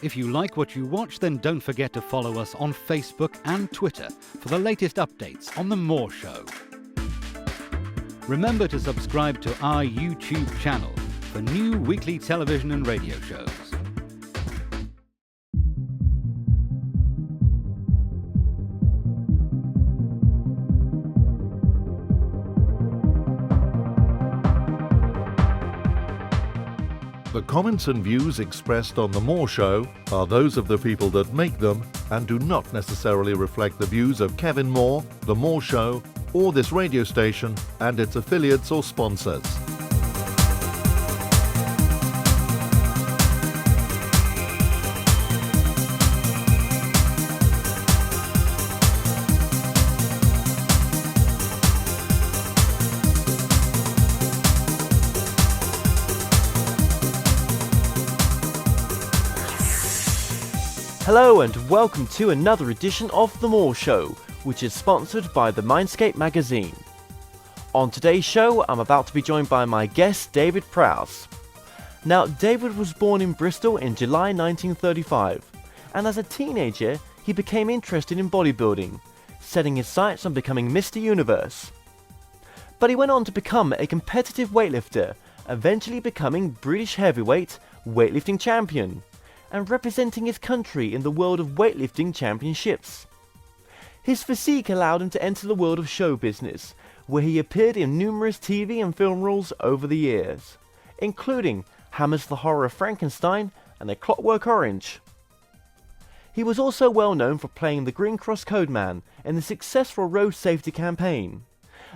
If you like what you watch, then don't forget to follow us on Facebook and Twitter for the latest updates on The More Show. Remember to subscribe to our YouTube channel for new weekly television and radio shows. The comments and views expressed on The More Show are those of the people that make them and do not necessarily reflect the views of Kevin Moore, The More Show, or this radio station and its affiliates or sponsors. Hello and welcome to another edition of The More Show, which is sponsored by the Mindscape magazine. On today's show, I'm about to be joined by my guest, David Prowse. Now, David was born in Bristol in July 1935, and as a teenager, he became interested in bodybuilding, setting his sights on becoming Mr. Universe. But he went on to become a competitive weightlifter, eventually becoming British heavyweight weightlifting champion, and representing his country in the world of weightlifting championships. His physique allowed him to enter the world of show business, where he appeared in numerous TV and film roles over the years, including Hammer's The Horror of Frankenstein and A Clockwork Orange. He was also well known for playing the Green Cross Code Man in the successful road safety campaign,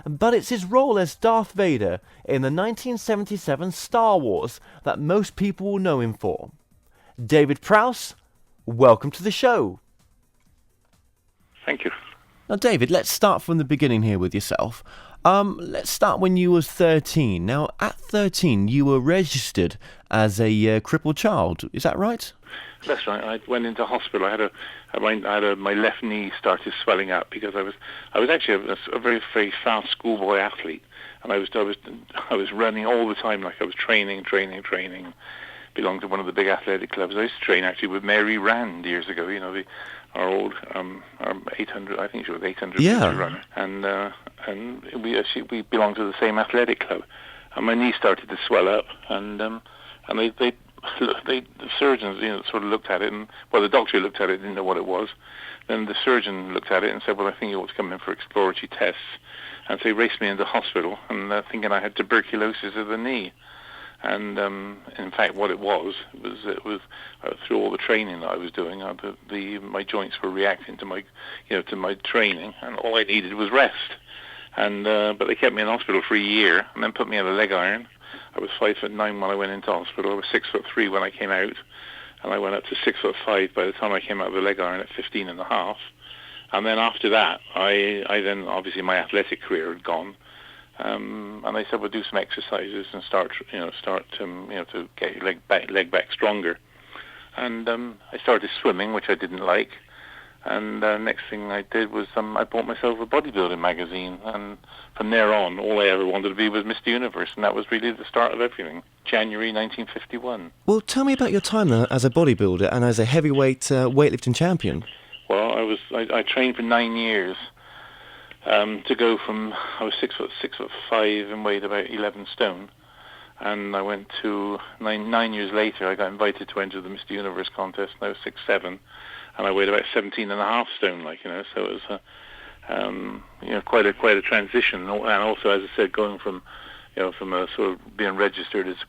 but it's his role as Darth Vader in the 1977 Star Wars that most people will know him for. David Prowse, welcome to the show. Thank you. Now, David, let's start from the beginning here with yourself. Let's start when you was 13. Now, at 13, you were registered as a crippled child. Is that right? That's right. I went into hospital. My left knee started swelling up because I was actually a very, very fast schoolboy athlete, and I was running all the time, like I was training. Belonged to one of the big athletic clubs. I used to train actually with Mary Rand years ago. You know, our old our 800. I think she was 800 meter runner, and we belonged to the same athletic club. And my knee started to swell up, and the surgeons, sort of looked at it, and the doctor looked at it, didn't know what it was. Then the surgeon looked at it and said, "Well, I think you ought to come in for exploratory tests." And so he raced me into hospital, and thinking I had tuberculosis of the knee. And in fact, what it was through all the training that I was doing, my joints were reacting to my training, and all I needed was rest. And but they kept me in hospital for a year, and then put me on a leg iron. I was 5'9" when I went into hospital. I was 6'3" when I came out, and I went up to 6'5" by the time I came out of the leg iron at 15.5. And then after that, I then obviously my athletic career had gone. And they said, "Well, do some exercises and start to get your leg back stronger." And I started swimming, which I didn't like. And next thing I did was I bought myself a bodybuilding magazine. And from there on, all I ever wanted to be was Mr. Universe, and that was really the start of everything. January 1951. Well, tell me about your time as a bodybuilder and as a heavyweight weightlifting champion. Well, I trained for 9 years. To go from, I was 6'5" and weighed about 11 stone, and I went to 9 years later. I got invited to enter the Mr. Universe contest, and I was 6'7", and I weighed about 17.5 stone. So it was quite a transition. And also, as I said, going from a sort of being registered as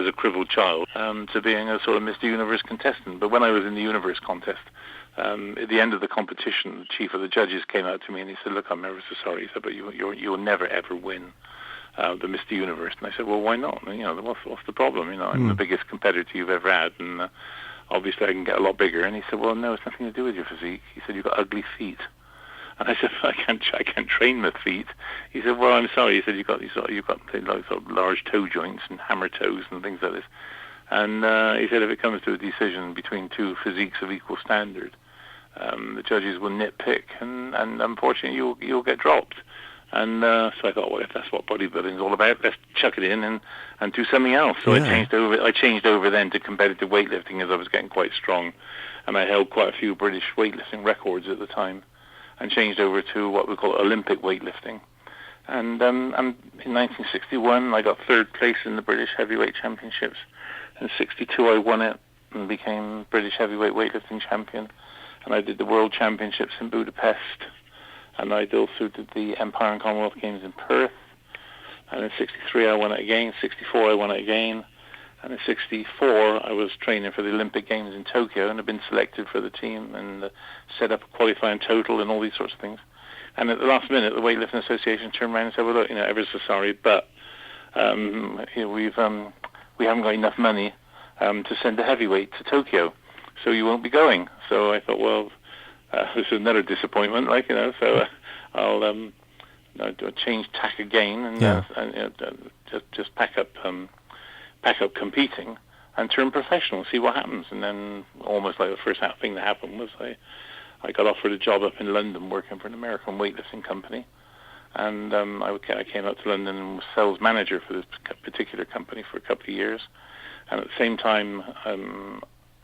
a crippled child to being a sort of Mr. Universe contestant. But when I was in the Universe contest, at the end of the competition, the chief of the judges came out to me and he said, "Look, I'm ever so sorry," he said, "but you will never ever win the Mr. Universe." And I said, "Well, why not? What's the problem? I'm the biggest competitor you've ever had, and obviously I can get a lot bigger." And he said, "Well, no, it's nothing to do with your physique." He said, "You've got ugly feet." And I said, I can't train my feet." He said, "Well, I'm sorry." He said, "You've got like sort of large toe joints and hammer toes and things like this." And he said, "If it comes to a decision between two physiques of equal standard, the judges will nitpick, and unfortunately you'll get dropped." And so I thought, well, if that's what bodybuilding is all about, let's chuck it in and do something else. So Yeah. I changed over then to competitive weightlifting as I was getting quite strong, and I held quite a few British weightlifting records at the time, and changed over to what we call Olympic weightlifting. And in 1961, I got third place in the British Heavyweight Championships. In '62, I won it and became British Heavyweight Weightlifting Champion. And I did the World Championships in Budapest. And I also did the Empire and Commonwealth Games in Perth. And in '63, I won it again. '64, I won it again. And in '64, I was training for the Olympic Games in Tokyo and had been selected for the team and set up a qualifying total and all these sorts of things. And at the last minute, the Weightlifting Association turned around and said, well, look, ever so sorry, but we haven't got enough money to send a heavyweight to Tokyo, so you won't be going. So I thought, well, this is another disappointment, so I'll change tack again and just pack up competing and turn professional, see what happens. And then almost like the first thing that happened was I got offered a job up in London working for an American weightlifting company. And I came up to London and was sales manager for this particular company for a couple of years. And at the same time,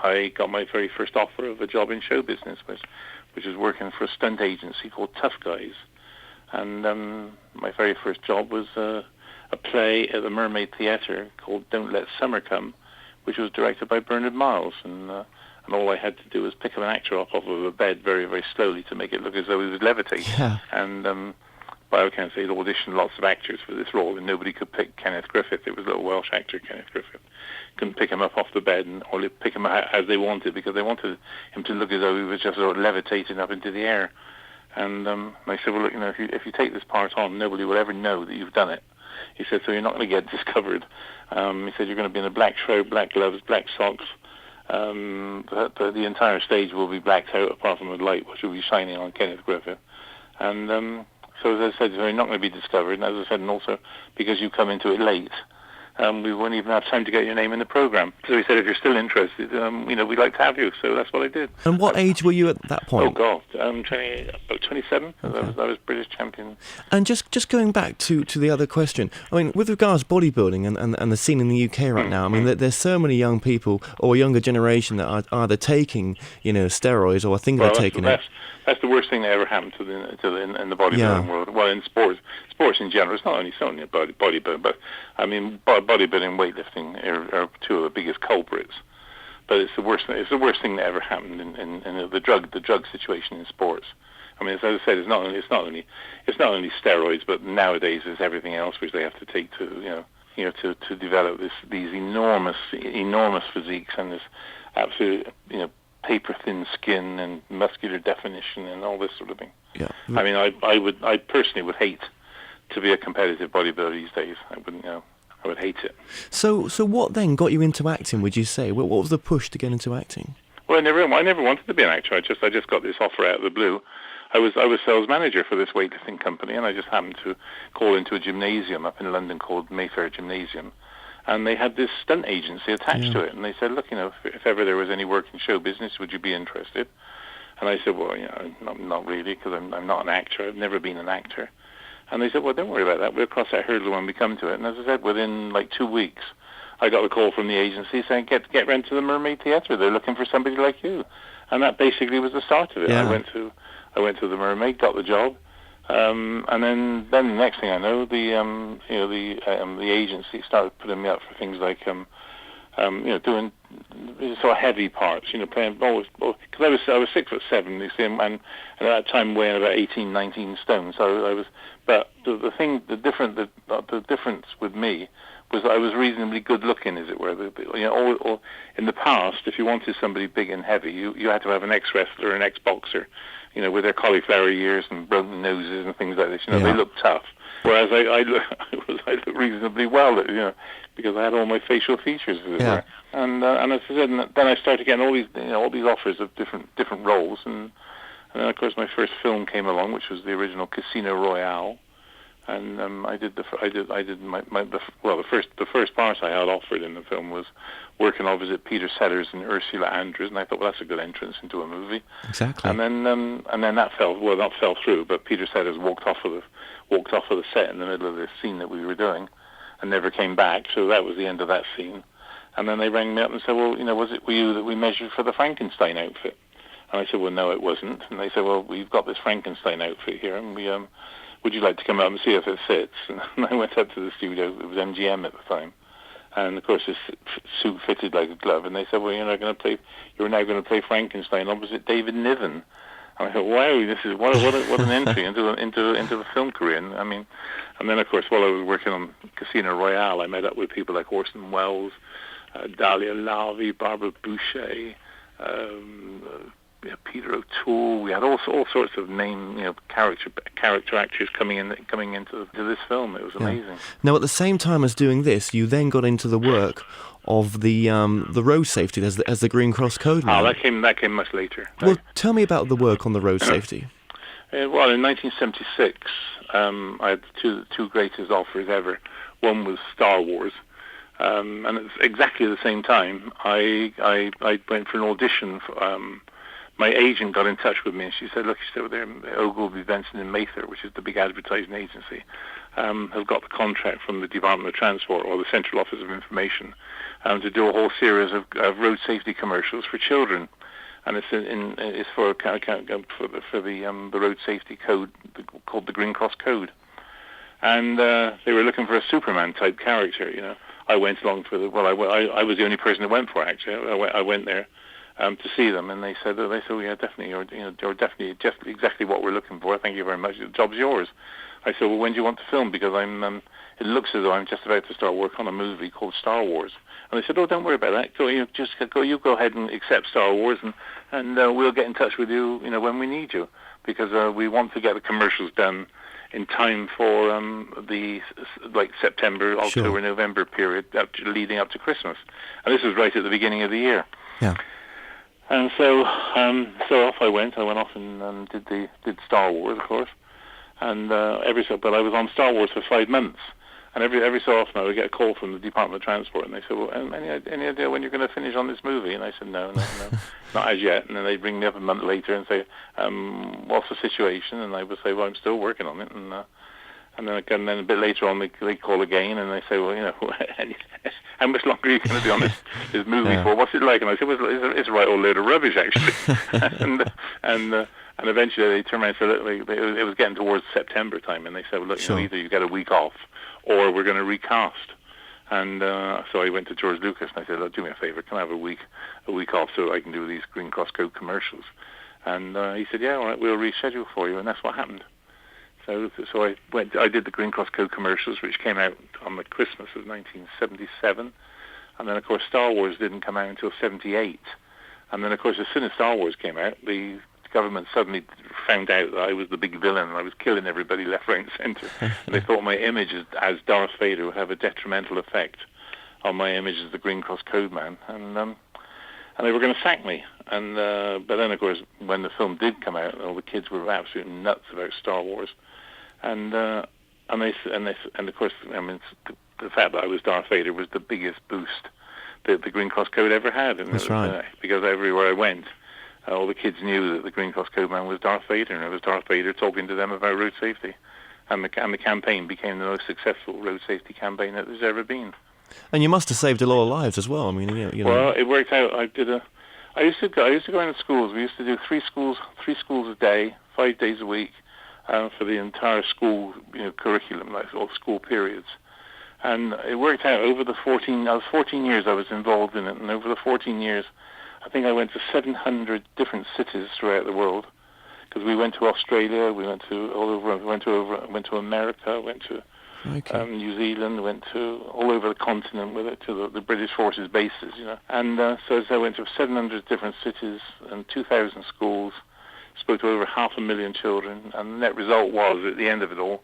I got my very first offer of a job in show business, which was working for a stunt agency called Tough Guys. And my very first job was a play at the Mermaid Theatre called Don't Let Summer Come, which was directed by Bernard Miles. And all I had to do was pick up an actor up off of a bed very, very slowly to make it look as though he was levitating. Yeah. And by all accounts, they'd auditioned lots of actors for this role, and nobody could pick Kenneth Griffith. It was a little Welsh actor, Kenneth Griffith. Couldn't pick him up off the bed or pick him up as they wanted, because they wanted him to look as though he was just sort of levitating up into the air. And I said, well, look, if you take this part on, nobody will ever know that you've done it. He said, so you're not going to get discovered. He said, you're going to be in a black shroud, black gloves, black socks. The entire stage will be blacked out apart from the light, which will be shining on Kenneth Griffith. And so as I said, you're not going to be discovered. And as I said, and also because you come into it late, we won't even have time to get your name in the program. So he said, if you're still interested, we'd like to have you. So that's what I did. And what age were you at that point? Oh God, about 27. Okay. I was British champion. And just going back to the other question, I mean, with regards to bodybuilding and the scene in the UK right now, I mean, there's so many young people or a younger generation that are either taking, steroids or I think they're taking it. That's the worst thing that ever happened in the bodybuilding world. Well, in sports in general, it's not only about bodybuilding, but I mean, bodybuilding and weightlifting are two of the biggest culprits. But it's the worst thing. It's the worst thing that ever happened in the drug situation in sports. I mean, as I said, it's not only steroids, but nowadays it's everything else which they have to take to to develop these enormous physiques and this absolute paper thin skin and muscular definition and all this sort of thing. Yeah. I mean, I personally would hate to be a competitive bodybuilder these days. I wouldn't, I would hate it. So what then got you into acting, would you say? What was the push to get into acting? Well, I never wanted to be an actor. I just got this offer out of the blue. I was sales manager for this weightlifting company, and I just happened to call into a gymnasium up in London called Mayfair Gymnasium. And they had this stunt agency attached to it. And they said, look, if ever there was any work in show business, would you be interested? And I said, well, not really, because I'm not an actor. I've never been an actor. And they said, well, don't worry about that. We'll cross that hurdle when we come to it. And as I said, within like 2 weeks, I got a call from the agency saying, get round to the Mermaid Theatre. They're looking for somebody like you. And that basically was the start of it. Yeah. I went to the Mermaid, got the job. And then the next thing I know, the agency started putting me up for things like doing sort of heavy parts, playing always, because I was 6'7", you see, and at that time weighing about 18, 19 stone. So I was, but the difference with me was that I was reasonably good looking, as it were. Or in the past, if you wanted somebody big and heavy, you had to have an ex-wrestler, an ex-boxer, with their cauliflower ears and broken noses and things like this. They looked tough. Whereas I looked reasonably well, because I had all my facial features, as it were. And as I said, then I started getting all these offers of different roles, and then of course my first film came along, which was the original Casino Royale, And the first part I had offered in the film was working opposite Peter Sellers and Ursula Andrews, and I thought, well, that's a good entrance into a movie. Exactly. And then that fell through. But Peter Sellers walked off of the set in the middle of the scene that we were doing, and never came back. So that was the end of that scene. And then they rang me up and said, well, were you that we measured for the Frankenstein outfit? And I said, well, no, it wasn't. And they said, well, we've got this Frankenstein outfit here, and would you like to come up and see if it fits? And I went up to the studio. It was MGM at the time. And, of course, this suit fitted like a glove. And they said, well, you're now going to play Frankenstein opposite David Niven. And I thought, wow, this is what an entry into the film career. And then, of course, while I was working on Casino Royale, I met up with people like Orson Welles, Dahlia Lavi, Barbara Boucher, Peter O'Toole. We had all sorts of character actors coming into this film. It was amazing. Now, at the same time as doing this, you then got into the work of the road safety as the Green Cross Code man. That came much later. Well, tell me about the work on the road safety. Well, in 1976, I had the two greatest offers ever. One was Star Wars. And it's exactly the same time I went for an audition. My agent got in touch with me and she said, look, there, Ogilvy, Benson and Mather, which is the big advertising agency, have got the contract from the Department of Transport, or the Central Office of Information, to do a whole series of road safety commercials for children. And it's for the road safety code called the Green Cross Code. And they were looking for a Superman type character, I went along for I was the only person that went for it, actually. I went there to see them, and they said, yeah, definitely, you're definitely just exactly what we're looking for. Thank you very much. The job's yours. I said, well, when do you want to film? Because it looks as though I'm just about to start work on a movie called Star Wars. And they said, oh, don't worry about that. You go ahead and accept Star Wars, and we'll get in touch with you, when we need you, because we want to get the commercials done in time for the September, October, November period leading up to Christmas. And this was right at the beginning of the year. Yeah. And so off I went. I went off and did Star Wars, of course. And but I was on Star Wars for 5 months. And every so often I would get a call from the Department of Transport, and they said, well, any idea when you're going to finish on this movie? And I said, no, not as yet. And then they'd ring me up a month later and say, what's the situation? And I would say, well, I'm still working on it. And then a bit later on, they call again, and they say, well, how much longer are you going to be on this movie for? What's it like? And I said, well, it's a right old load of rubbish, actually. and eventually they turned around and said, it was getting towards September time, and they said, well, look, either you get a week off, or we're going to recast. And so I went to George Lucas, and I said, do me a favor, can I have a week off so I can do these Green Cross Code commercials? And he said, yeah, all right, we'll reschedule for you, and that's what happened. So I did the Green Cross Code commercials, which came out on the Christmas of 1977. And then, of course, Star Wars didn't come out until 78. And then, of course, as soon as Star Wars came out, the government suddenly found out that I was the big villain and I was killing everybody left, right, and centre. And they thought my image as Darth Vader would have a detrimental effect on my image as the Green Cross Code man. And they were going to sack me. And but then, of course, when the film did come out, all the kids were absolutely nuts about Star Wars. And of course, the fact that I was Darth Vader was the biggest boost that the Green Cross Code ever had. And That's right. Because everywhere I went, all the kids knew that the Green Cross Code man was Darth Vader, and it was Darth Vader talking to them about road safety. And the campaign became the most successful road safety campaign that there's ever been. And you must have saved a lot of lives as well. I mean, Well, it worked out. I used to go into schools. We used to do three schools a day, 5 days a week, for the entire school curriculum, like all school periods. And it worked out over the 14 years I was involved in it, and over the 14 years, I think I went to 700 different cities throughout the world, because we went to Australia, we went to all over, went to America, went to New Zealand, went to all over the continent with it, to the British Forces bases, And so I went to 700 different cities and 2,000 schools, spoke to over 500,000 children, and the net result was, at the end of it all,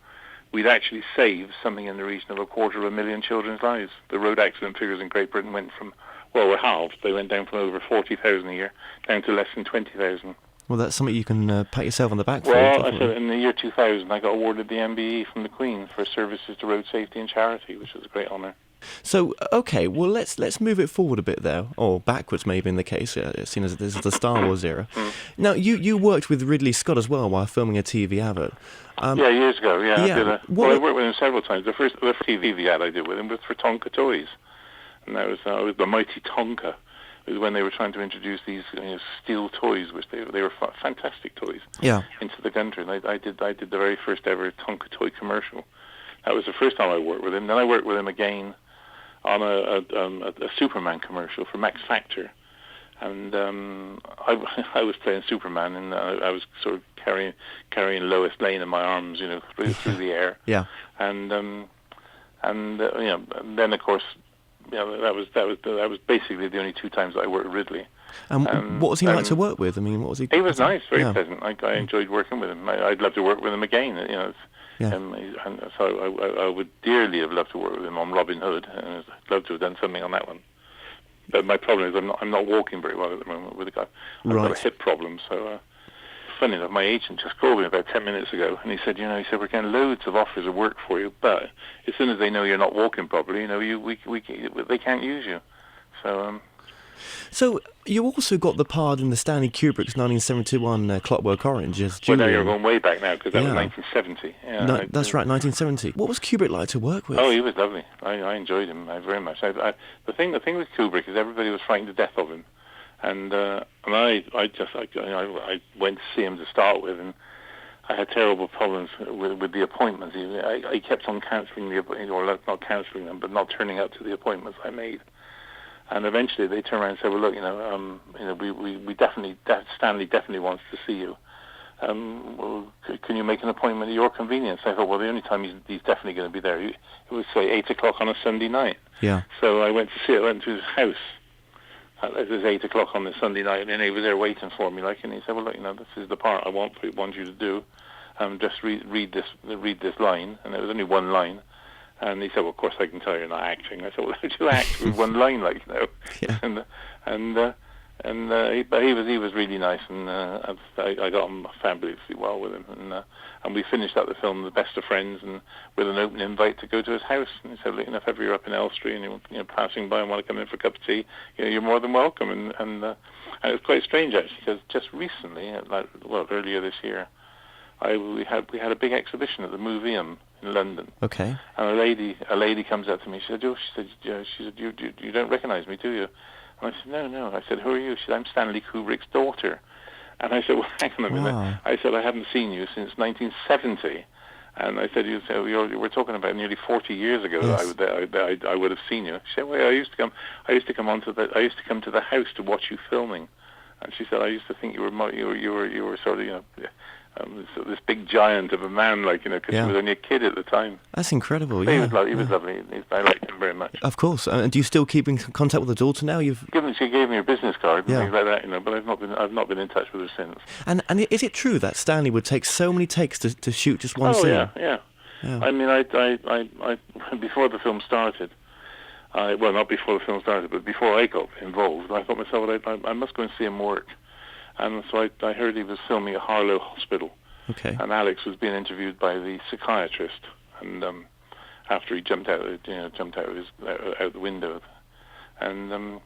we'd actually saved something in the region of 250,000 children's lives. The road accident figures in Great Britain went from, were halved. They went down from over 40,000 a year down to less than 20,000. Well, that's something you can pat yourself on the back for. Well, I Definitely. said in the year 2000, I got awarded the MBE from the Queen for services to road safety and charity, which was a great honour. So, okay, well, let's move it forward a bit there, or backwards maybe in the case, seeing as this is the Star Wars era. Now, you worked with Ridley Scott as well while filming a TV advert. Yeah, years ago. Yeah, yeah, I did. I worked with him several times. The first TV ad I did with him was for Tonka Toys, and that was the mighty Tonka. It was when they were trying to introduce these steel toys, which they were fantastic toys, into the country. And I did the very first ever Tonka toy commercial. That was the first time I worked with him. Then I worked with him again on a Superman commercial for Max Factor, and I was playing Superman, and I was sort of carrying Lois Lane in my arms, through the air. Yeah. And then of course, that was basically the only two times that I worked with Ridley. And what was he like to work with? I mean, what was he? He was nice, very pleasant. I enjoyed working with him. I'd love to work with him again. And so I would dearly have loved to work with him on Robin Hood, and I'd love to have done something on that one. But my problem is I'm not walking very well at the moment with a guy. I've got a hip problem, so funny enough, my agent just called me about 10 minutes ago, and he said, we're getting loads of offers of work for you, but as soon as they know you're not walking properly, they can't use you. So you also got the part in the Stanley Kubrick's 1971 Clockwork Orange as Julian. Well, now you're going way back now, because that was 1970. Yeah, that's right, 1970. What was Kubrick like to work with? Oh, he was lovely. I enjoyed him very much. The thing with Kubrick is everybody was frightened to death of him, and I went to see him to start with, and I had terrible problems with the appointments. I kept on cancelling not cancelling them, but not turning up to the appointments I made. And eventually they turned around and said, "Well, look, we definitely, Stanley definitely wants to see you. Can you make an appointment at your convenience?" I thought, well, the only time he's definitely going to be there, it was say 8:00 on a Sunday night. Yeah. So I went to see it. I went to his house. It was 8:00 on the Sunday night, and he was there waiting for me. And he said, "Well, look, this is the part I want you to do. Just read this line." And there was only one line. And he said, "Well, of course I can tell you're not acting." I said, "Well, how do you act with one line, Yeah. But he was really nice, and I got on fabulously well with him, and we finished up the film The Best of Friends, and with an open invite to go to his house. And he said, "If ever you're up in Elstree and you're passing by and want to come in for a cup of tea, you're more than welcome." And it was quite strange actually, because just recently, earlier this year, we had a big exhibition at the Museum in London. Okay. And a lady comes up to me. She said, "You don't recognise me, do you?" And I said, "No." I said, "Who are you?" She said, "I'm Stanley Kubrick's daughter." And I said, "Well, hang on a minute." Wow. I said, "I haven't seen you since 1970." And I said, "We're talking about nearly 40 years ago. Yes. that I would have seen you." She said, "Well, I used to come to the house to watch you filming." And she said, "I used to think you were sort of this big giant of a man, because he was only a kid at the time." That's incredible. He was lovely. I liked him very much. Of course. And do you still keep in contact with the daughter now? She gave me her business card and things like that, but I've not been in touch with her since. And is it true that Stanley would take so many takes to shoot just one scene? Oh yeah. I mean, I before the film started. Not before the film started, but before I got involved, I thought myself, I must go and see him work. And so I heard he was filming at Harlow Hospital. Okay. And Alex was being interviewed by the psychiatrist, and after he jumped out of the window, and and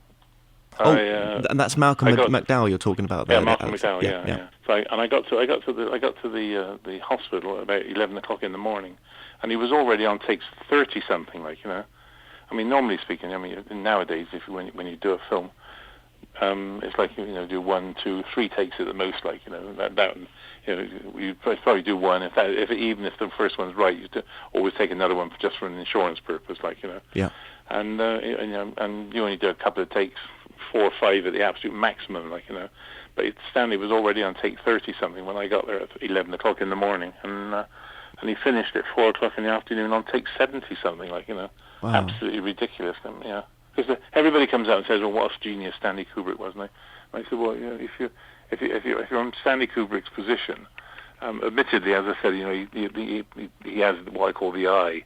that's Malcolm McDowell you're talking about there. Yeah, Malcolm McDowell. Yeah. So I got to the hospital at about 11:00 in the morning, and he was already on takes 30 something. I mean, normally speaking, nowadays, when you do a film. It's like do 1, 2, 3 takes at the most. You probably do one. Even if the first one's right, you always take another one just for an insurance purpose. Yeah. And you only do a couple of takes, 4 or 5 at the absolute maximum. But Stanley was already on take 30 something when I got there at 11:00 in the morning, and he finished at 4:00 in the afternoon on take 70 something. Wow. Absolutely ridiculous. Because everybody comes out and says, "Well, what a genius Stanley Kubrick was," and I said, "Well, if you're in Stanley Kubrick's position, admittedly, as I said, he has what I call the eye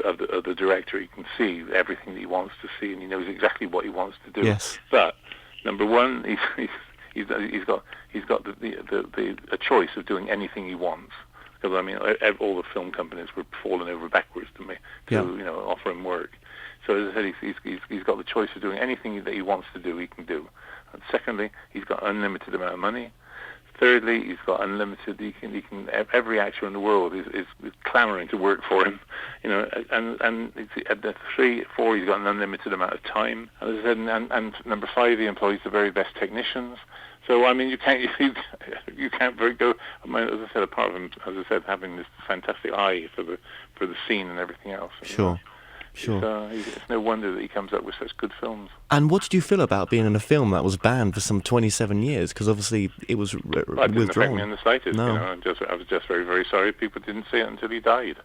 of the director. He can see everything that he wants to see, and he knows exactly what he wants to do. Yes. But number one, he's got a choice of doing anything he wants. Because I mean, all the film companies were falling over backwards to offer him work. So as I said, he's got the choice of doing anything that he wants to do. He can do. And secondly, he's got unlimited amount of money. Thirdly, he's got unlimited. He can. Every actor in the world is clamoring to work for him, And at the 3, 4, he's got an unlimited amount of time. And as I said, and number 5, he employs the very best technicians. So I mean, you can't go. I mean, as I said, apart from having this fantastic eye for the scene and everything else. Sure. It's no wonder that he comes up with such good films. And what did you feel about being in a film that was banned for some 27 years? Because obviously it was withdrawn. It didn't affect me in the slightest. No. I was just very, very sorry people didn't see it until he died.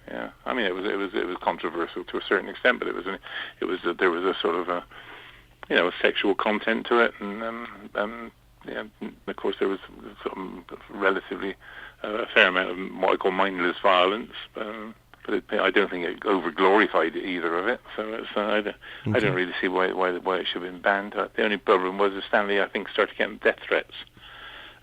Yeah, I mean it was controversial to a certain extent, but there was a sort of a sexual content to it, and of course there was relatively a fair amount of what I call mindless violence. But I don't think it over-glorified either of it, so I don't really see why it should have been banned. The only problem was that Stanley, I think, started getting death threats,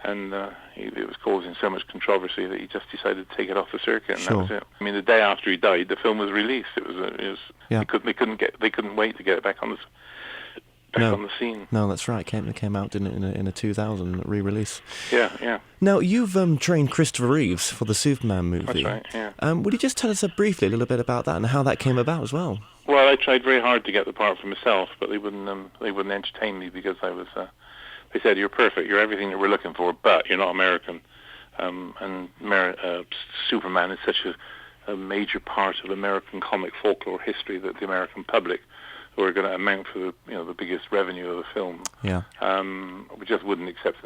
and it was causing so much controversy that he just decided to take it off the circuit, and that was it. I mean, the day after he died, the film was released. They couldn't wait to get it back on the scene. No, that's right. It came out, didn't it, in a 2000 re-release. Yeah. Now, you've trained Christopher Reeves for the Superman movie. That's right, yeah. Would you just tell us briefly a little bit about that and how that came about as well? Well, I tried very hard to get the part for myself, but they wouldn't entertain me because I was. They said, "You're perfect. You're everything that we're looking for, but you're not American." Superman is such a major part of American comic folklore history that the American public, who are going to amount for the biggest revenue of the film, we just wouldn't accept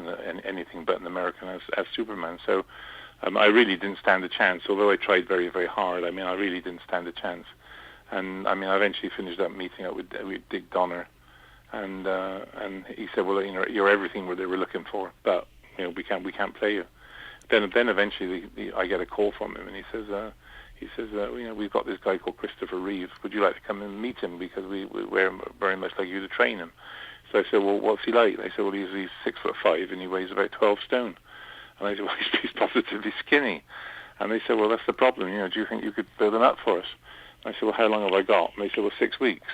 anything but an American as Superman. So I really didn't stand a chance, although I tried very, very hard. I mean, I really didn't stand a chance. And I mean, I eventually finished up meeting up with Dick Donner, and he said, "Well, you're everything they were looking for, but we can't play you." Then eventually I get a call from him, and he says, we've got this guy called Christopher Reeves. Would you like to come and meet him? Because we're very much like you to train him. So I said, well, what's he like? They said, well, he's 6'5" and he weighs about 12 stone. And I said, well, he's positively skinny. And they said, well, that's the problem. Do you think you could build him up for us? And I said, well, how long have I got? And they said, well, 6 weeks.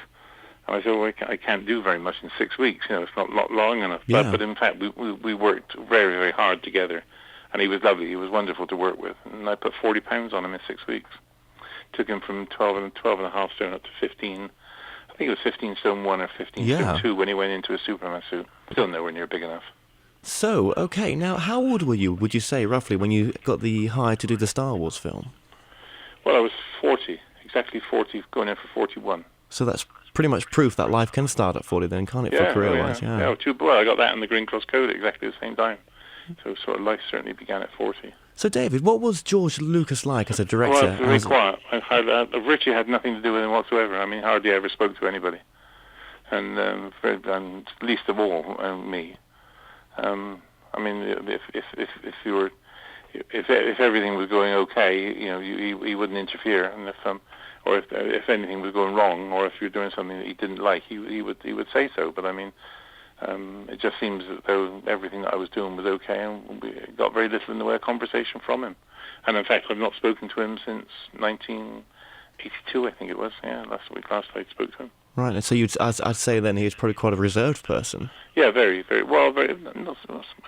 And I said, well, I can't do very much in 6 weeks. It's not long enough. Yeah. But in fact, we worked very, very hard together. And he was lovely. He was wonderful to work with. And I put 40 pounds on him in 6 weeks. Took him from 12 and a half stone up to 15. I think it was 15 stone 1 or 15 stone 2 when he went into a Superman suit. Still nowhere near big enough. So, okay, now how old were you, would you say, roughly, when you got the hire to do the Star Wars film? Well, I was 40, exactly 40, going in for 41. So that's pretty much proof that life can start at 40 then, can't it, for career-wise? Yeah. Well, I got that in the Green Cross Code at exactly the same time. So sort of life certainly began at 40. So, David, what was George Lucas like as a director? Well, very quiet. Virtually had nothing to do with him whatsoever. I mean, hardly ever spoke to anybody. And least of all, me. I mean, if everything was going okay, he wouldn't interfere, and if anything was going wrong, or if you're doing something that he didn't like, he would say so. But I mean, it just seems as though everything that I was doing was okay, and we got very little in the way of conversation from him. And in fact, I've not spoken to him since 1982, I think it was. Yeah, last I spoke to him. Right, and so I'd say then he was probably quite a reserved person. Yeah, very, very well. I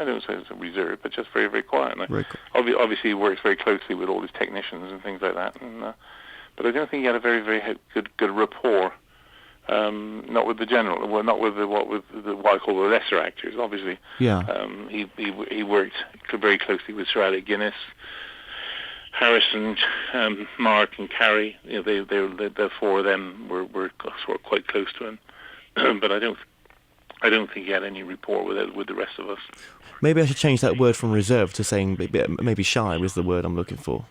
don't say it's a reserved, but just very, very quiet. And obviously, he works very closely with all his technicians and things like that. And but I don't think he had a very, very good rapport. Not with the general, well, not with what I call the lesser actors. Obviously, he worked very closely with Sir Alec Guinness, Harrison, Mark, and Carrie. The four of them were sort of quite close to him. But I don't think he had any rapport with the rest of us. Maybe I should change that word from reserved to saying maybe shy was the word I'm looking for.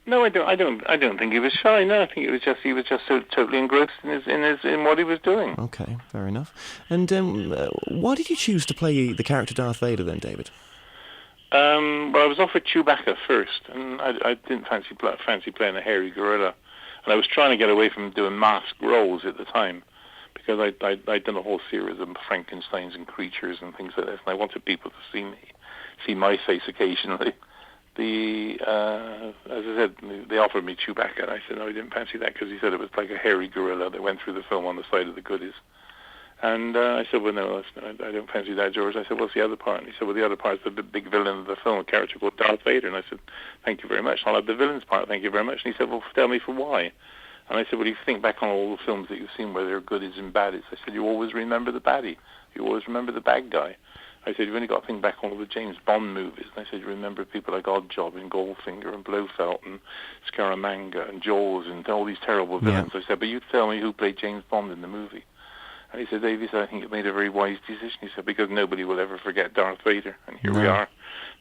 No, I don't think he was shy. No, I think he was just so totally engrossed in what he was doing. Okay, fair enough. And why did you choose to play the character Darth Vader then, David? Well, I was offered Chewbacca first, and I didn't fancy playing a hairy gorilla, and I was trying to get away from doing masked roles at the time, because I'd done a whole series of Frankensteins and creatures and things like this, and I wanted people to see my face occasionally. As I said, they offered me Chewbacca, and I said no, I didn't fancy that because he said it was like a hairy gorilla that went through the film on the side of the goodies. And I said, well, no, I don't fancy that, George. I said, what's the other part? And he said, well, the other part is the big villain of the film, a character called Darth Vader. And I said, thank you very much. I'll have the villain's part, thank you very much. And he said, well, tell me for why. And I said, well, if you think back on all the films that you've seen where there are goodies and baddies, I said, you always remember the baddie. You always remember the bad guy. I said, you've only got to think back on all the James Bond movies. And I said, you remember people like Oddjob and Goldfinger and Blofeld and Scaramanga and Jaws and all these terrible villains. I said, but you tell me who played James Bond in the movie. And he said, Davey, I think you made a very wise decision. He said, because nobody will ever forget Darth Vader. And here we are,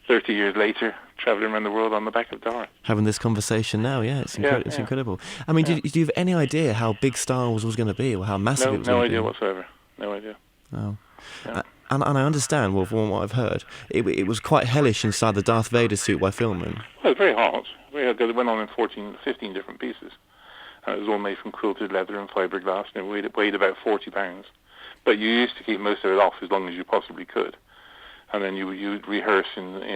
30 years later, travelling around the world on the back of Darth. Having this conversation now, it's incredible. I mean, do you have any idea how big Star Wars was going to be, or how massive it was going to be? No idea whatsoever. No idea. Oh. Yeah. And I understand, well, from what I've heard, it was quite hellish inside the Darth Vader suit while filming. Well, it was very hot. It went on in 15 different pieces. And it was all made from quilted leather and fiberglass, and it weighed about 40 pounds. But you used to keep most of it off as long as you possibly could. And then you'd rehearse without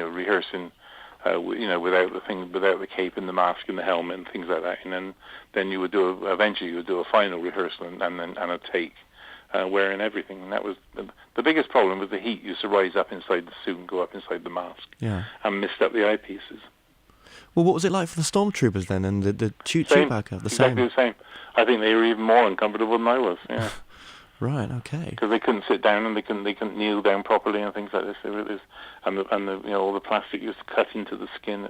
the cape and the mask and the helmet and things like that. And then you would eventually do a final rehearsal and a take. Wearing everything, and that was the biggest problem. Was the heat used to rise up inside the suit and go up inside the mask, and mist up the eyepieces. Well, what was it like for the stormtroopers then, and the Chewbacca? Exactly the same. I think they were even more uncomfortable than I was. Yeah. Right. Okay. Because they couldn't sit down and they couldn't kneel down properly and things like this. And all the plastic used to cut into the skin.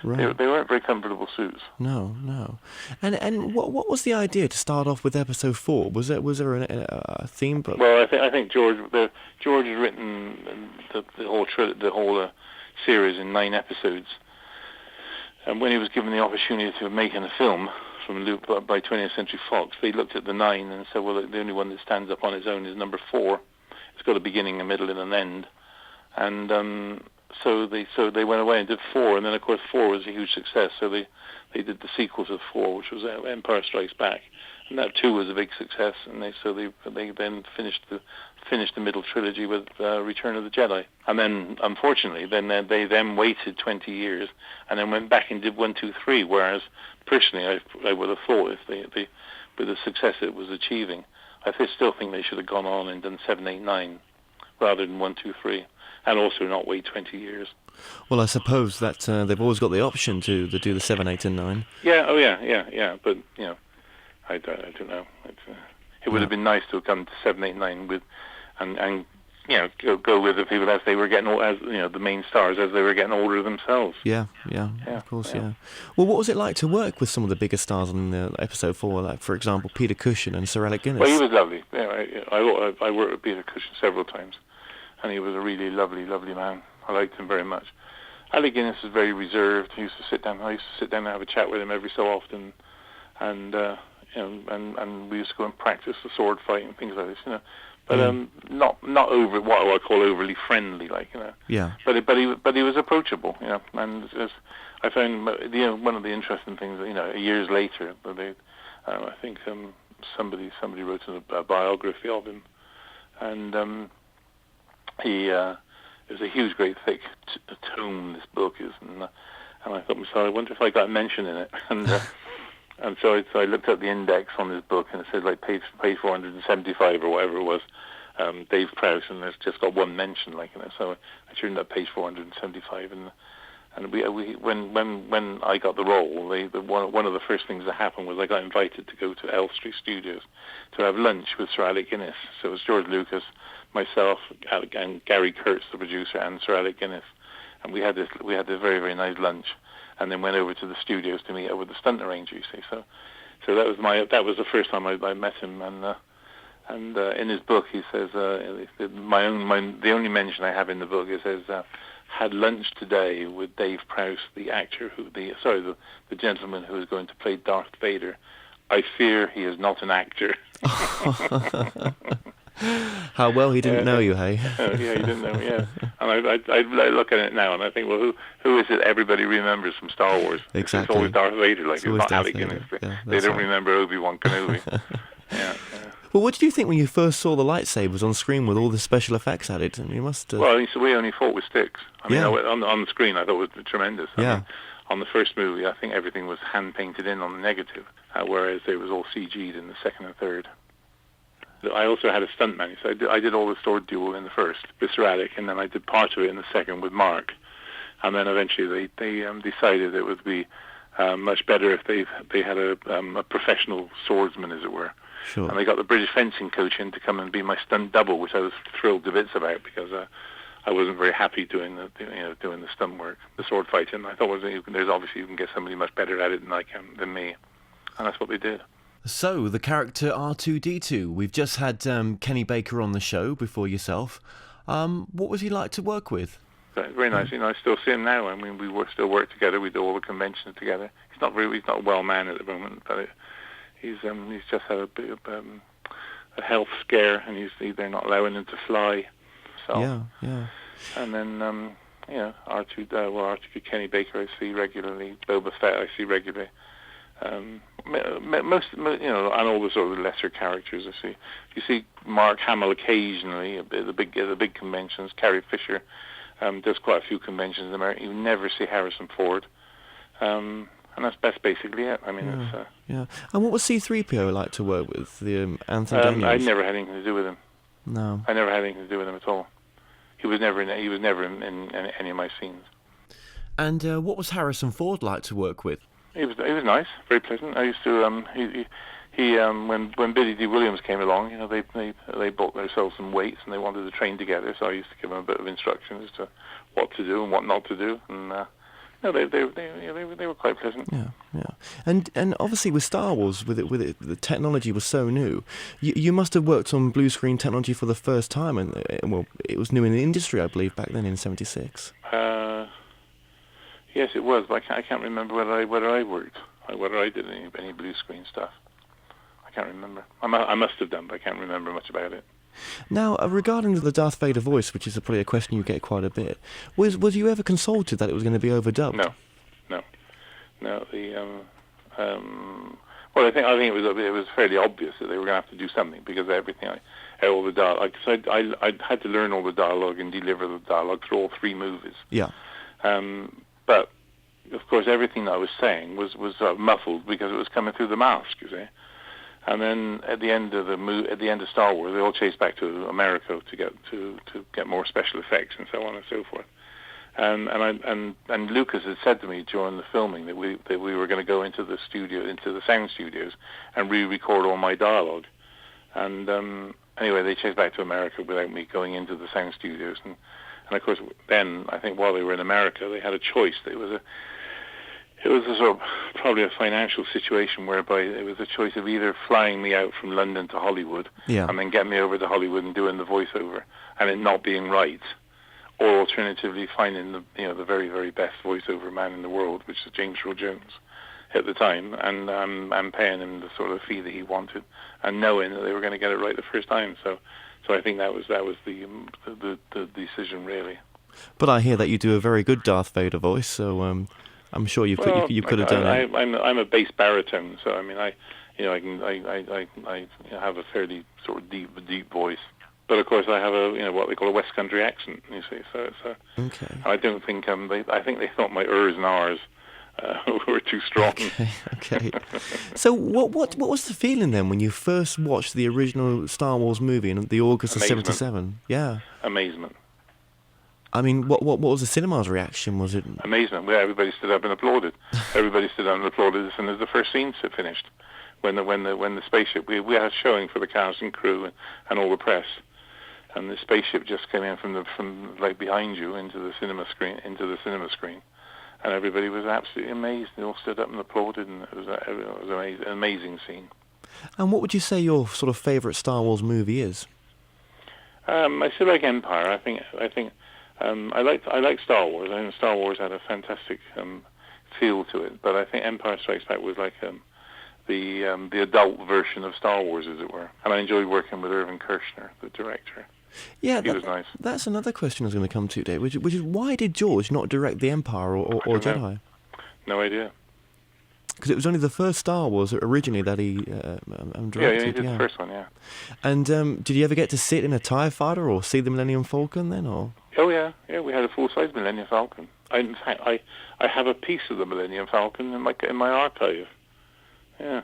Right. They weren't very comfortable suits. No. And what was the idea to start off with episode 4? Was there a theme book? Well, I think George had written the whole series in 9 episodes, and when he was given the opportunity of making a film by 20th Century Fox, they looked at the 9 and said, well, the only one that stands up on its own is number 4. It's got a beginning, a middle, and an end. And so they went away and did 4, and then of course 4 was a huge success. So they did the sequels of 4, which was Empire Strikes Back, and that 2 was a big success. And they then finished the middle trilogy with Return of the Jedi. And then unfortunately, they waited 20 years and then went back and did 1, 2, 3. Whereas personally, I would have thought if they with the success it was achieving, I still think they should have gone on and done 7, 8, 9 rather than 1, 2, 3. And also not wait 20 years. Well, I suppose that they've always got the option to do the 7, 8, and 9. Yeah. Oh, yeah. But I don't know. It would have been nice to have come to 7, 8, 9 with, and go with the people as they were getting the main stars as they were getting older themselves. Yeah, of course, yeah. Well, what was it like to work with some of the bigger stars on episode 4? Like, for example, Peter Cushing and Sir Alec Guinness. Well, he was lovely. Yeah, I worked with Peter Cushing several times. And he was a really lovely, lovely man. I liked him very much. Alec Guinness was very reserved. I used to sit down and have a chat with him every so often, and we used to go and practice the sword fight and things like this, But not over what I call overly friendly, Yeah. But he was approachable, And I found one of the interesting things, years later, I think somebody wrote a biography of him, and. It was a huge, great, thick tome, this book is, and I thought, I wonder if I got a mention in it, and so I looked at the index on this book, and it said like page 475 or whatever it was, Dave Prowse, and it's just got one mention, so I turned up page 475, and we when I got the role, one of the first things that happened was I got invited to go to Elstree Studios to have lunch with Sir Alec Guinness. So it was George Lucas, myself, and Gary Kurtz, the producer, and Sir Alec Guinness, and we had this very, very nice lunch, and then went over to the studios to meet up with the stunt arranger. You see, so that was the first time I met him, and in his book he says the only mention I have in the book, it says had lunch today with Dave Prowse, the actor the gentleman who is going to play Darth Vader. I fear he is not an actor. How well he didn't know you, hey? Yeah, he didn't know me, yeah. And I look at it now and I think, well, who is it everybody remembers from Star Wars? Exactly. It's always Darth Vader, it's not Alec Guinness. Yeah, they don't right. remember Obi-Wan Kenobi. Yeah. Well, what did you think when you first saw the lightsabers on screen with all the special effects added? I mean, you must have... Well, so we only fought with sticks. I mean, Yeah. on the screen, I thought it was tremendous. I Yeah. mean, on the first movie, I think everything was hand-painted in on the negative, whereas it was all CG'd in the second and third. I also had a stuntman, so I did all the sword duel in the first, Visceralic, and then I did part of it in the second with Mark. And then eventually they decided it would be much better if they had a professional swordsman, as it were. Sure. And they got the British fencing coach in to come and be my stunt double, which I was thrilled to bits about, because I wasn't very happy doing the stunt work, the sword fighting. I thought there's obviously you can get somebody much better at it than me, and that's what they did. So, the character R2-D2. We've just had Kenny Baker on the show before yourself. What was he like to work with? Very nice. I still see him now. I mean, still work together. We do all the conventions together. He's not a well man at the moment, but he's just had a bit of a health scare, and they're not allowing him to fly. So Yeah. And then R2, Kenny Baker I see regularly. Boba Fett I see regularly. Most and all the sort of lesser characters I see. You see Mark Hamill occasionally at the big conventions. Carrie Fisher does quite a few conventions in America. You never see Harrison Ford, and that's basically it. I mean, Yeah. And what was C-3PO like to work with? The Anthony Daniels? I never had anything to do with him. No. I never had anything to do with him at all. He was never in any of my scenes. And what was Harrison Ford like to work with? He was nice, very pleasant. I used to when Billy D. Williams came along, they bought themselves some weights and they wanted to train together. So I used to give them a bit of instruction as to what to do and what not to do, and they were quite pleasant. Yeah. And obviously with Star Wars, with it, the technology was so new. You must have worked on blue screen technology for the first time, and well, it was new in the industry, I believe, back then in '76. Yes, it was, but I can't remember whether I worked, whether I did any blue screen stuff. I can't remember. I must have done, but I can't remember much about it. Now, regarding the Darth Vader voice, which is probably a question you get quite a bit, was you ever consulted that it was going to be overdubbed? No. Well, I think it was fairly obvious that they were going to have to do something, because all the dialogue. I had to learn all the dialogue and deliver the dialogue through all three movies. Yeah. But of course, everything that I was saying was muffled because it was coming through the mask, you see. And then at the end of Star Wars, they all chased back to America to get more special effects and so on and so forth. And Lucas had said to me during the filming that we were going to go into the sound studios, and re-record all my dialogue. And anyway, they chased back to America without me going into the sound studios. And of course, then I think while they were in America, they had a choice. It was a sort of probably a financial situation whereby it was a choice of either flying me out from London to Hollywood, and then getting me over to Hollywood and doing the voiceover, and it not being right, or alternatively finding the very, very best voiceover man in the world, which is James Earl Jones at the time, and paying him the sort of fee that he wanted, and knowing that they were going to get it right the first time. So I think that was the decision, really. But I hear that you do a very good Darth Vader voice, so I'm sure you could have done it. I'm a bass baritone, so I mean I have a fairly sort of deep voice. But of course I have a what they call a West Country accent. You see, so okay. I don't think I think they thought my ers and rs were too strong. Okay. So what was the feeling then when you first watched the original Star Wars movie in the August of '77? Yeah. Amazement. I mean, what was the cinema's reaction? Was it amazement? Well, everybody stood up and applauded. Everybody stood up and applauded as soon as the first scene finished. When the spaceship, we had a showing for the cast and crew and all the press, and the spaceship just came in from like behind you into the cinema screen, and everybody was absolutely amazed. They all stood up and applauded, and it was an amazing scene. And what would you say your sort of favourite Star Wars movie is? I still like Empire. I think I like Star Wars. I think Star Wars had a fantastic feel to it, but I think Empire Strikes Back was like the adult version of Star Wars, as it were. And I enjoyed working with Irvin Kershner, the director. Yeah, he was nice. That's another question I was going to come to today, which is why did George not direct The Empire or Jedi? No idea. Because it was only the first Star Wars originally that he directed. Yeah, he did the first one, yeah. And did you ever get to sit in a TIE fighter or see the Millennium Falcon then, or? Oh yeah, we had a full-size Millennium Falcon. In fact, I have a piece of the Millennium Falcon in my archive. Yeah.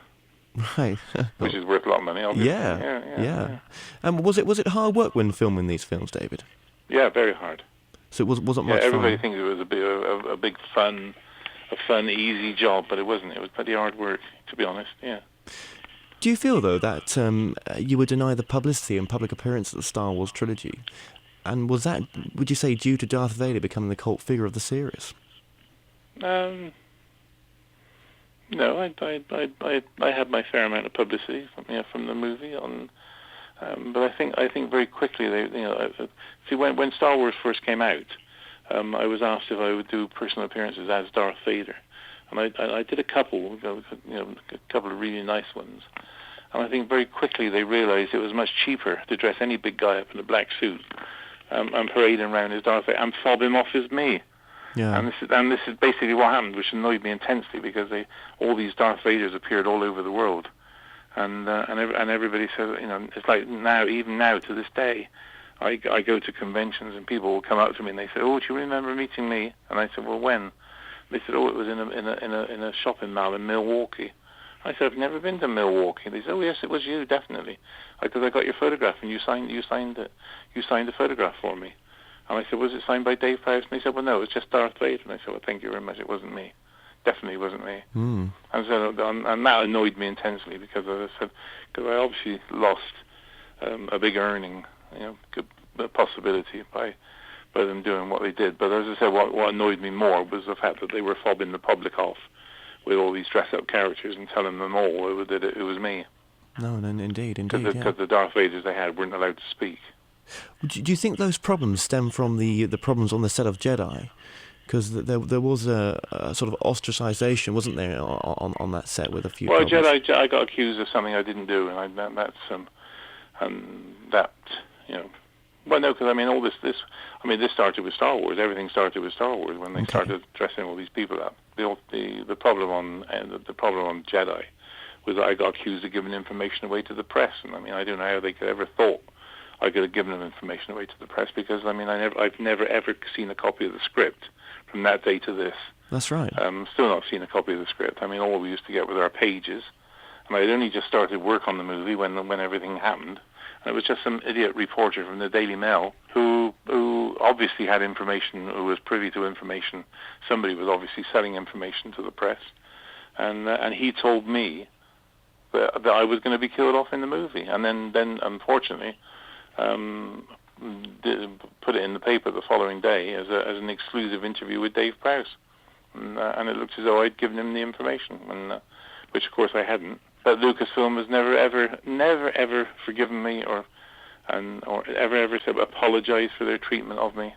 Right. Which is worth a lot of money, obviously. Yeah. Was it hard work when filming these films, David? Yeah, very hard. So it wasn't much everybody fun? thinks it was a big fun, easy job, but it wasn't. It was pretty hard work, to be honest, yeah. Do you feel, though, that you were denied the publicity and public appearance of the Star Wars trilogy? And was that, would you say, due to Darth Vader becoming the cult figure of the series? No, I had my fair amount of publicity from the movie on, but I think very quickly when Star Wars first came out, I was asked if I would do personal appearances as Darth Vader, and I did a couple of really nice ones, and I think very quickly they realised it was much cheaper to dress any big guy up in a black suit and parade him around as Darth Vader and fob him off as me. Yeah. And this is basically what happened, which annoyed me intensely because all these Darth Vaders appeared all over the world, and everybody says, it's like even now to this day, I go to conventions and people will come up to me and they say, "Oh, do you remember meeting me?" And I said, "Well, when?" They said, "Oh, it was in a shopping mall in Milwaukee." I said, "I've never been to Milwaukee." They said, "Oh, yes, it was you, definitely." Because I got your photograph and you signed the photograph for me. And I said, "Was it signed by Dave Prowse?" And they said, "Well, no, it's just Darth Vader." And I said, "Well, thank you very much. It wasn't me. Definitely wasn't me." Mm. And so, and that annoyed me intensely because, as I said, because I obviously lost a big earning, good possibility by them doing what they did. But as I said, what annoyed me more was the fact that they were fobbing the public off with all these dress-up characters and telling them all that it was me. No, indeed, Because the Darth Vaders they had weren't allowed to speak. Do you think those problems stem from the problems on the set of Jedi? Because there was a sort of ostracization, wasn't there, on that set with a few problems? Jedi, I got accused of something I didn't do, and well, no, because all this started with Star Wars. Everything started with Star Wars when they started dressing all these people up. The problem on Jedi was that I got accused of giving information away to the press, and I don't know how they could ever thought I could have given them information away to the press because I've never ever seen a copy of the script from that day to this. That's right. Still not seen a copy of the script. All we used to get were our pages, and I had only just started work on the movie when everything happened. And it was just some idiot reporter from the Daily Mail who obviously had information, who was privy to information. Somebody was obviously selling information to the press, and he told me that I was going to be killed off in the movie, and then unfortunately. Put it in the paper the following day as an exclusive interview with Dave Prowse, and it looked as though I'd given him the information, which of course I hadn't. But Lucasfilm has never ever forgiven me or ever apologized for their treatment of me.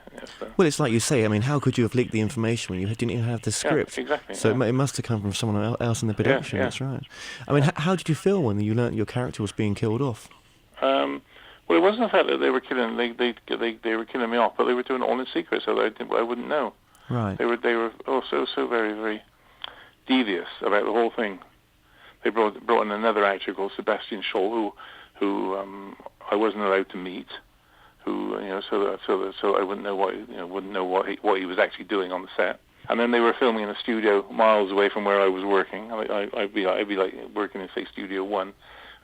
Well, it's like you say. How could you have leaked the information when you didn't even have the script? Yeah, exactly. So it must have come from someone else in the production. Yeah. That's right. How did you feel when you learnt your character was being killed off? Well, it wasn't the fact that they were killing they were killing me off, but they were doing it all in secret, so that I wouldn't know. Right. They were also so very, very devious about the whole thing. They brought in another actor called Sebastian Scholl, who I wasn't allowed to meet, so I wouldn't know what he was actually doing on the set. And then they were filming in a studio miles away from where I was working. I'd be like working in, say, Studio 1,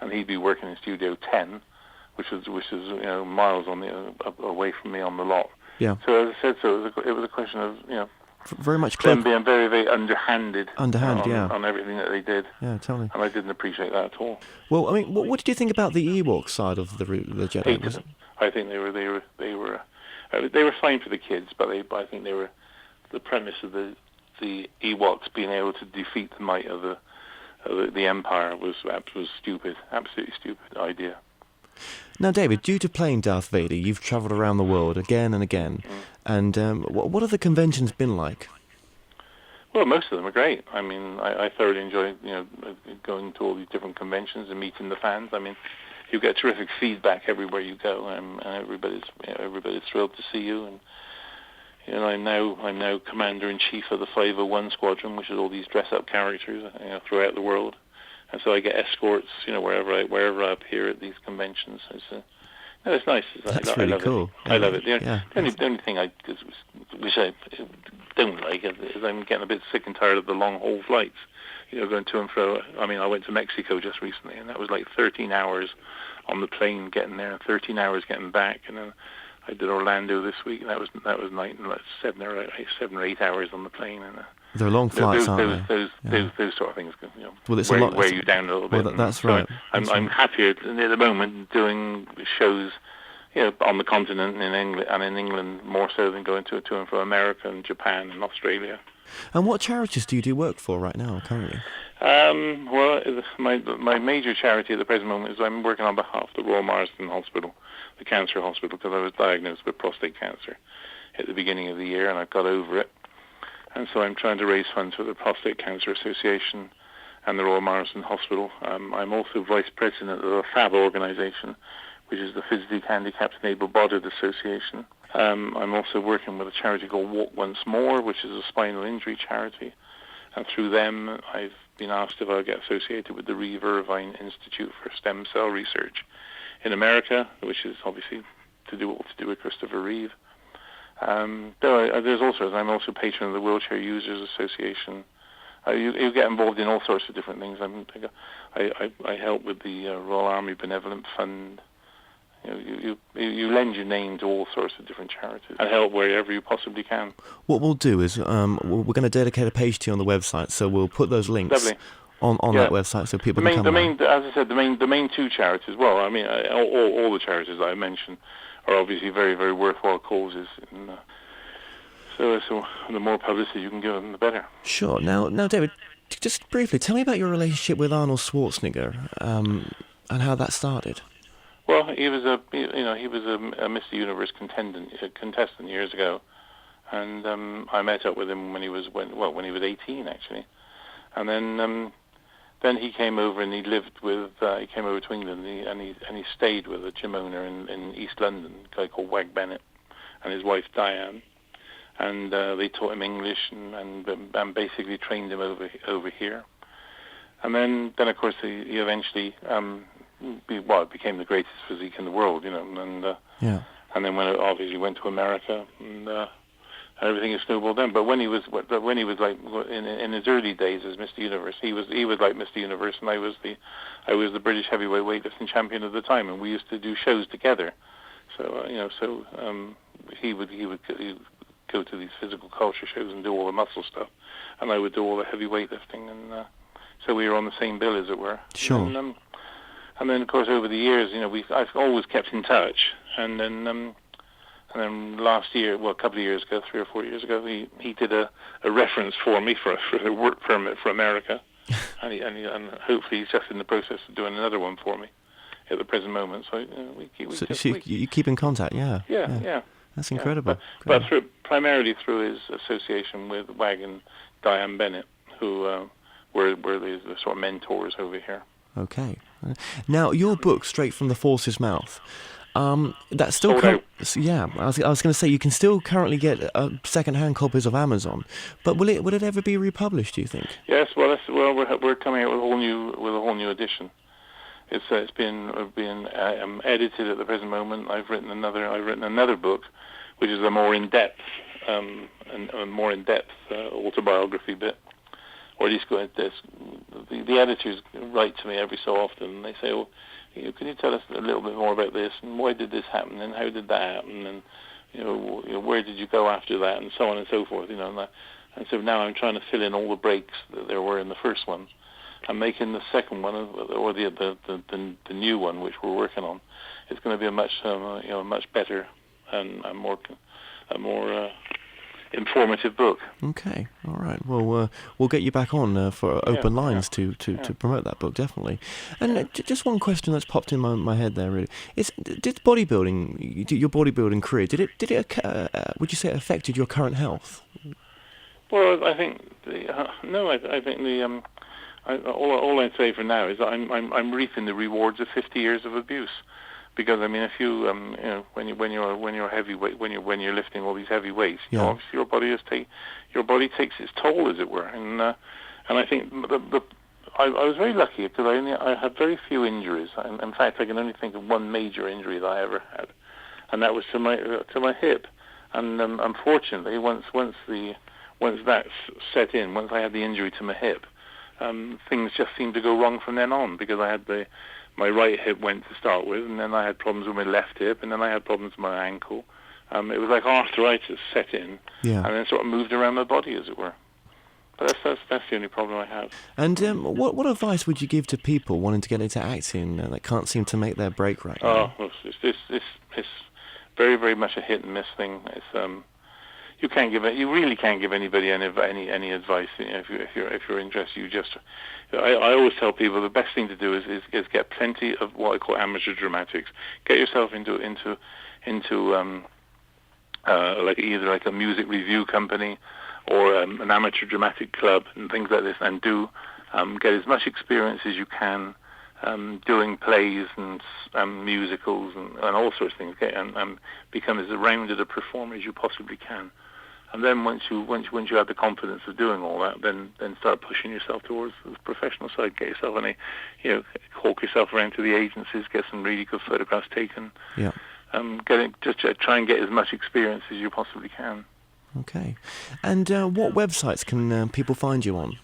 and he'd be working in Studio 10. Which is miles away from me on the lot. Yeah. So as I said, it was a question of very much them being very, very underhanded. On everything that they did. Yeah, totally. And I didn't appreciate that at all. Well, what did you think about the Ewok side of the Jedi? I think they were fine for the kids, but I think they were the premise of the Ewoks being able to defeat the might of the Empire was stupid, absolutely stupid idea. Now, David, due to playing Darth Vader, you've travelled around the world again and again. And what have the conventions been like? Well, most of them are great. I thoroughly enjoy going to all these different conventions and meeting the fans. You get terrific feedback everywhere you go, and everybody's thrilled to see you. And I'm now commander-in-chief of the 501 Squadron, which is all these dress-up characters, throughout the world. And so I get escorts, wherever I appear at these conventions. It's nice. That's really cool. I love it. The only thing which I don't like is I'm getting a bit sick and tired of the long haul flights. Going to and fro. I mean, I went to Mexico just recently, and that was like 13 hours on the plane getting there, and 13 hours getting back, and then I did Orlando this week, and that was like 7 or 8 hours on the plane, and they're long flights, aren't they? Those sort of things, well, it's a lot, wear you down a little bit. Well, that's right. I'm happier at the moment doing shows, on the continent in England more so than going to and from America and Japan and Australia. And what charities do you do work for right now, currently? Well, my major charity at the present moment is I'm working on behalf of the Royal Marsden Hospital, the cancer hospital, because I was diagnosed with prostate cancer at the beginning of the year, and I got over it. And so I'm trying to raise funds for the Prostate Cancer Association and the Royal Marsden Hospital. I'm also vice president of the FAB organisation, which is the Physically Handicapped and Able-Bodied Association. I'm also working with a charity called Walk Once More, which is a spinal injury charity. And through them, I've been asked if I'll get associated with the Reeve Irvine Institute for Stem Cell Research in America, which is obviously to do with Christopher Reeve. There's also, I'm also patron of the Wheelchair Users Association. You get involved in all sorts of different things. I help with the Royal Army Benevolent Fund. You lend your name to all sorts of different charities and help wherever you possibly can. What we'll do is we're going to dedicate a page to you on the website, so we'll put those links on that website so people can come. As I said, the main two charities. Well, I mean, all the charities that I mentioned are obviously very, very worthwhile causes. And, so the more publicity you can give them, the better. Sure. Now, David, just briefly, tell me about your relationship with Arnold Schwarzenegger and how that started. Well, he was a Mr. Universe contestant years ago, and I met up with him when he was 18 actually, and then he came over and he came over to England and he stayed with a gym owner in East London, a guy called Wag Bennett, and his wife Diane, and they taught him English and basically trained him over here, and then of course he eventually. It became the greatest physique in the world, and then when it obviously went to America, and everything is snowballed then. But when he was like in his early days as Mr. Universe, he was like Mr. Universe, and I was the British heavyweight weightlifting champion at the time, and we used to do shows together. So he would go to these physical culture shows and do all the muscle stuff, and I would do all the heavy weightlifting, and so we were on the same bill, as it were. Sure. And then, of course, over the years, I've always kept in touch. And then last year, a couple of years ago, 3 or 4 years ago, he did a reference for me for a work permit for America, and hopefully he's just in the process of doing another one for me at the present moment. So you keep in contact, yeah. Yeah. That's incredible. But primarily through his association with Wag and Diane Bennett, who were the sort of mentors over here. Okay. Now, your book, Straight from the Force's Mouth, that's still... Yeah, I was going to say, you can still currently get second-hand copies of Amazon, but will it ever be republished, do you think? Yes, well, we're coming out with a whole new edition. It's been edited at the present moment. I've written another book, which is a more in-depth autobiography bit. Or at least go at this. The editors write to me every so often, and they say, "Oh, can you tell us a little bit more about this? And why did this happen? And how did that happen? And where did you go after that? And so on and so forth." And so now I'm trying to fill in all the breaks that there were in the first one. I'm making the second one, or the new one, which we're working on. It's going to be a much better and a more informative book. Okay, all right. Well, we'll get you back on for Open Lines to promote that book, definitely. And just one question that's popped in my head there, really. Did your bodybuilding career, did it would you say it affected your current health? Well, I think no. I think all I'd say for now is that I'm reaping the rewards of 50 years of abuse. Because I mean, if you when you're heavyweight, when you're lifting all these heavy weights, Yeah. obviously your body takes its toll, as it were. And I think I was very lucky because I had very few injuries. In fact, I can only think of one major injury that I ever had, and that was to my hip. And unfortunately, once that set in, once I had the injury to my hip, things just seemed to go wrong from then on, because I had my right hip went to start with, and then I had problems with my left hip, and then I had problems with my ankle. It was like arthritis set in, Yeah. and then sort of moved around my body, as it were. But that's the only problem I have. And what advice would you give to people wanting to get into acting that can't seem to make their break right now? Oh, it's very, very much a hit and miss thing. It's you really can't give anybody any advice. If you're interested, I always tell people the best thing to do is get plenty of what I call amateur dramatics. Get yourself into like either like a music review company or an amateur dramatic club and things like this, and get as much experience as you can doing plays and musicals and all sorts of things, and become as rounded a performer as you possibly can. And then once you have the confidence of doing all that, then start pushing yourself towards the professional side. Get yourself hawk yourself around to the agencies, get some really good photographs taken. Yeah. Just try and get as much experience as you possibly can. Okay. And what websites can people find you on?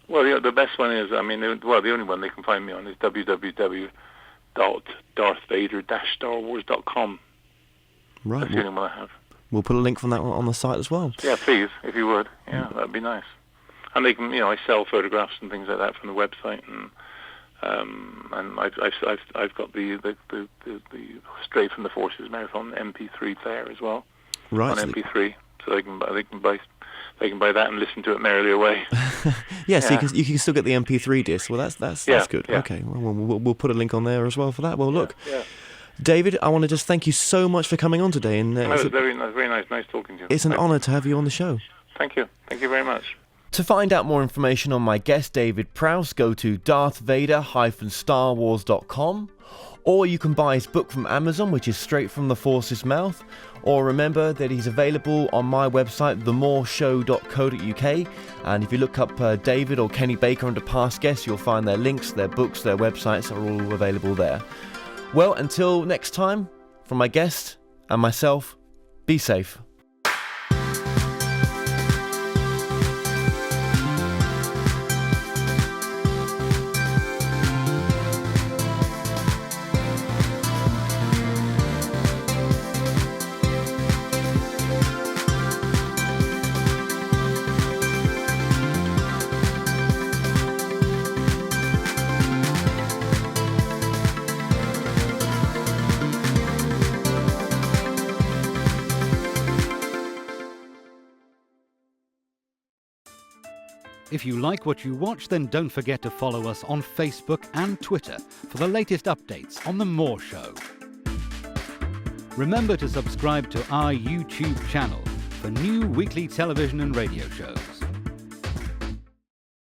Well, the best one is, the only one they can find me on is www.darthvader-starwars.com. Right. That's the only one I have. We'll put a link from that on the site as well. Yeah, please, if you would. Yeah, that'd be nice. And they can, I sell photographs and things like that from the website, and I've got the Straight from the Forces Marathon MP3 player as well. Right. On MP3, so they can buy that and listen to it merrily away. Yeah, so you can still get the MP3 disc. Well, that's good. Yeah. Okay, well, we'll put a link on there as well for that. Well, look, Yeah. David, I want to just thank you so much for coming on today. And That was very nice talking to you. It's an honour to have you on the show. Thank you very much. To find out more information on my guest David Prowse, go to darthvader-starwars.com, or you can buy his book from Amazon, which is Straight from the Force's Mouth, or remember that he's available on my website, themoreshow.co.uk, and if you look up David or Kenny Baker under past guests, you'll find their links, their books, their websites are all available there. Well, until next time, from my guest and myself, be safe. If you like what you watch, then don't forget to follow us on Facebook and Twitter for the latest updates on The More Show. Remember to subscribe to our YouTube channel for new weekly television and radio shows.